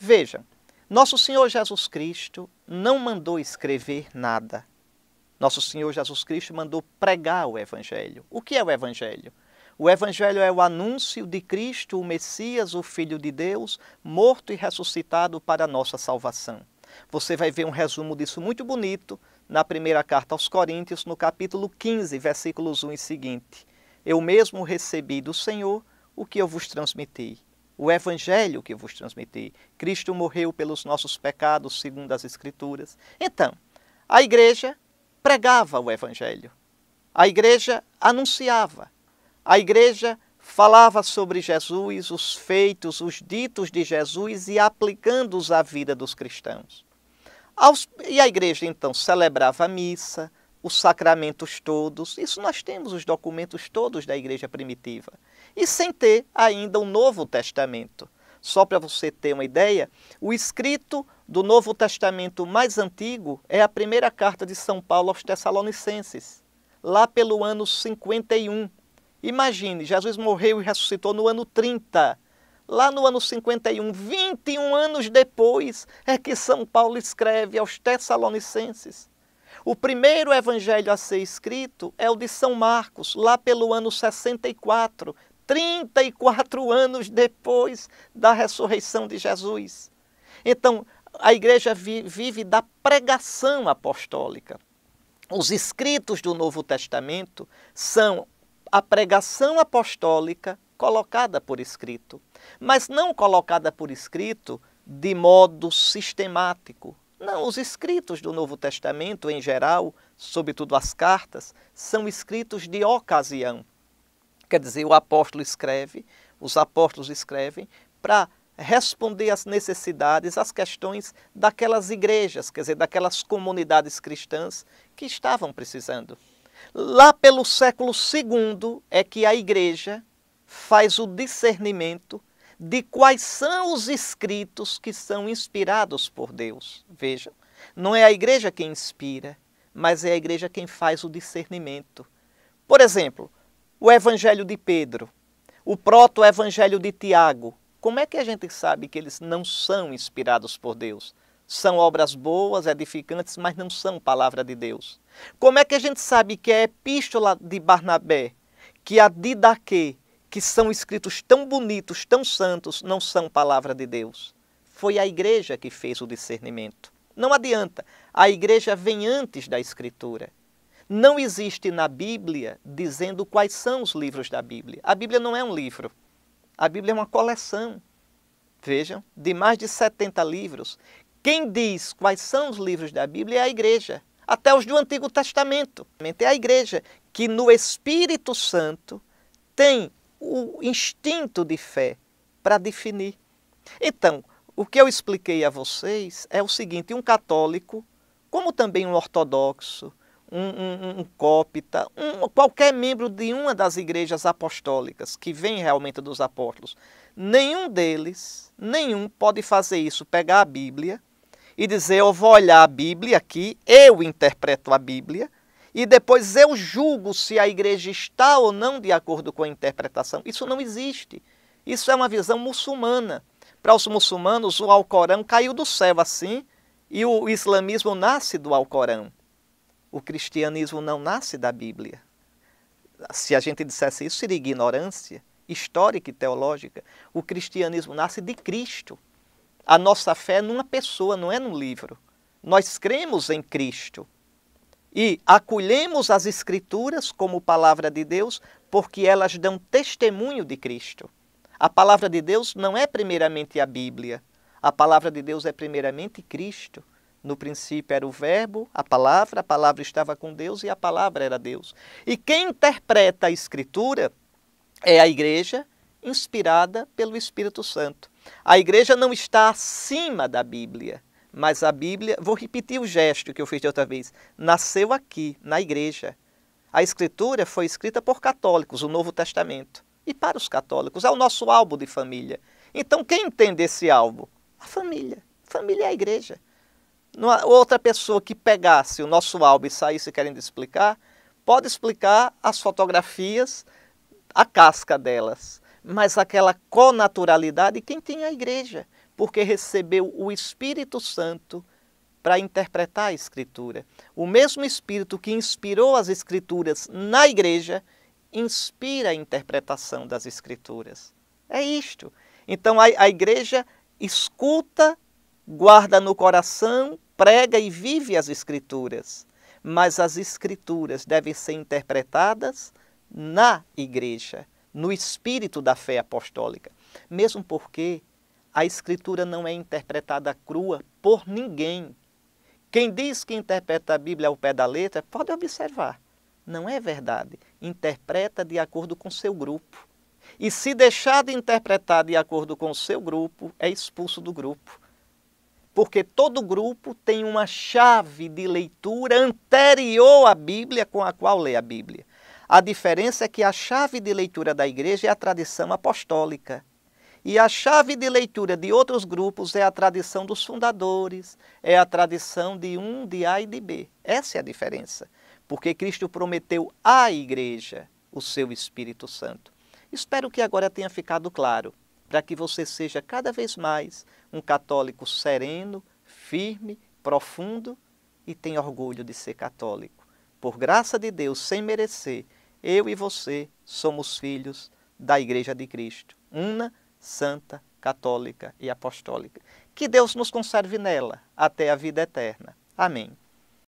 Vejam, nosso Senhor Jesus Cristo não mandou escrever nada. Nosso Senhor Jesus Cristo mandou pregar o Evangelho. O que é o Evangelho? O Evangelho é o anúncio de Cristo, o Messias, o Filho de Deus, morto e ressuscitado para a nossa salvação. Você vai ver um resumo disso muito bonito na primeira carta aos Coríntios, no capítulo 15, versículos 1 e seguinte. Eu mesmo recebi do Senhor o que eu vos transmiti. O Evangelho que eu vos transmiti. Cristo morreu pelos nossos pecados, segundo as Escrituras. Então, a igreja pregava o Evangelho. A igreja anunciava. A igreja falava sobre Jesus, os feitos, os ditos de Jesus e aplicando-os à vida dos cristãos. E a igreja, então, celebrava a missa, os sacramentos todos. Isso nós temos os documentos todos da igreja primitiva. E sem ter ainda o Novo Testamento. Só para você ter uma ideia, o escrito do Novo Testamento mais antigo é a primeira carta de São Paulo aos Tessalonicenses, lá pelo ano 51. Imagine, Jesus morreu e ressuscitou no ano 30. Lá no ano 51, 21 anos depois, é que São Paulo escreve aos Tessalonicenses. O primeiro evangelho a ser escrito é o de São Marcos, lá pelo ano 64, 34 anos depois da ressurreição de Jesus. Então, a igreja vive da pregação apostólica. Os escritos do Novo Testamento são a pregação apostólica colocada por escrito, mas não colocada por escrito de modo sistemático. Não, os escritos do Novo Testamento, em geral, sobretudo as cartas, são escritos de ocasião. Quer dizer, o apóstolo escreve, os apóstolos escrevem para responder às necessidades, às questões daquelas igrejas, quer dizer, daquelas comunidades cristãs que estavam precisando. Lá pelo século II é que a igreja faz o discernimento de quais são os escritos que são inspirados por Deus. Vejam, não é a igreja quem inspira, mas é a igreja quem faz o discernimento. Por exemplo, o Evangelho de Pedro, o proto-evangelho de Tiago. Como é que a gente sabe que eles não são inspirados por Deus? São obras boas, edificantes, mas não são palavra de Deus. Como é que a gente sabe que a epístola de Barnabé, que a Didaquê, que são escritos tão bonitos, tão santos, não são palavra de Deus? Foi a igreja que fez o discernimento. Não adianta, a igreja vem antes da Escritura. Não existe na Bíblia dizendo quais são os livros da Bíblia. A Bíblia não é um livro. A Bíblia é uma coleção, vejam, de mais de 70 livros. Quem diz quais são os livros da Bíblia é a igreja, até os do Antigo Testamento. É a igreja que no Espírito Santo tem o instinto de fé para definir. Então, o que eu expliquei a vocês é o seguinte: um católico, como também um ortodoxo, um cópita, qualquer membro de uma das igrejas apostólicas que vem realmente dos apóstolos, nenhum pode fazer isso, pegar a Bíblia e dizer: eu vou olhar a Bíblia aqui, eu interpreto a Bíblia e depois eu julgo se a igreja está ou não de acordo com a interpretação. Isso não existe. Isso é uma visão muçulmana. Para os muçulmanos, o Alcorão caiu do céu assim e o islamismo nasce do Alcorão. O cristianismo não nasce da Bíblia. Se a gente dissesse isso, seria ignorância histórica e teológica. O cristianismo nasce de Cristo. A nossa fé é numa pessoa, não é num livro. Nós cremos em Cristo e acolhemos as Escrituras como palavra de Deus porque elas dão testemunho de Cristo. A palavra de Deus não é primeiramente a Bíblia. A palavra de Deus é primeiramente Cristo. No princípio era o verbo, a palavra estava com Deus e a palavra era Deus. E quem interpreta a Escritura é a igreja inspirada pelo Espírito Santo. A igreja não está acima da Bíblia, mas a Bíblia, vou repetir o gesto que eu fiz de outra vez, nasceu aqui, na igreja. A Escritura foi escrita por católicos, o Novo Testamento. E para os católicos, é o nosso álbum de família. Então quem entende esse álbum? A família. A família é a igreja. Outra pessoa que pegasse o nosso álbum e saísse querendo explicar, pode explicar as fotografias, a casca delas, mas aquela conaturalidade quem tem é a igreja, porque recebeu o Espírito Santo para interpretar a Escritura. O mesmo Espírito que inspirou as Escrituras na igreja, inspira a interpretação das Escrituras. É isto. Então a igreja escuta, guarda no coração, prega e vive as Escrituras. Mas as Escrituras devem ser interpretadas na igreja, no espírito da fé apostólica. Mesmo porque a Escritura não é interpretada crua por ninguém. Quem diz que interpreta a Bíblia ao pé da letra, pode observar, não é verdade. Interpreta de acordo com seu grupo. E se deixar de interpretar de acordo com o seu grupo, é expulso do grupo. Porque todo grupo tem uma chave de leitura anterior à Bíblia com a qual lê a Bíblia. A diferença é que a chave de leitura da igreja é a tradição apostólica. E a chave de leitura de outros grupos é a tradição dos fundadores, é a tradição de um, de A e de B. Essa é a diferença. Porque Cristo prometeu à igreja o seu Espírito Santo. Espero que agora tenha ficado claro, para que você seja cada vez mais um católico sereno, firme, profundo e tenha orgulho de ser católico. Por graça de Deus, sem merecer, eu e você somos filhos da Igreja de Cristo, una, santa, católica e apostólica. Que Deus nos conserve nela até a vida eterna. Amém.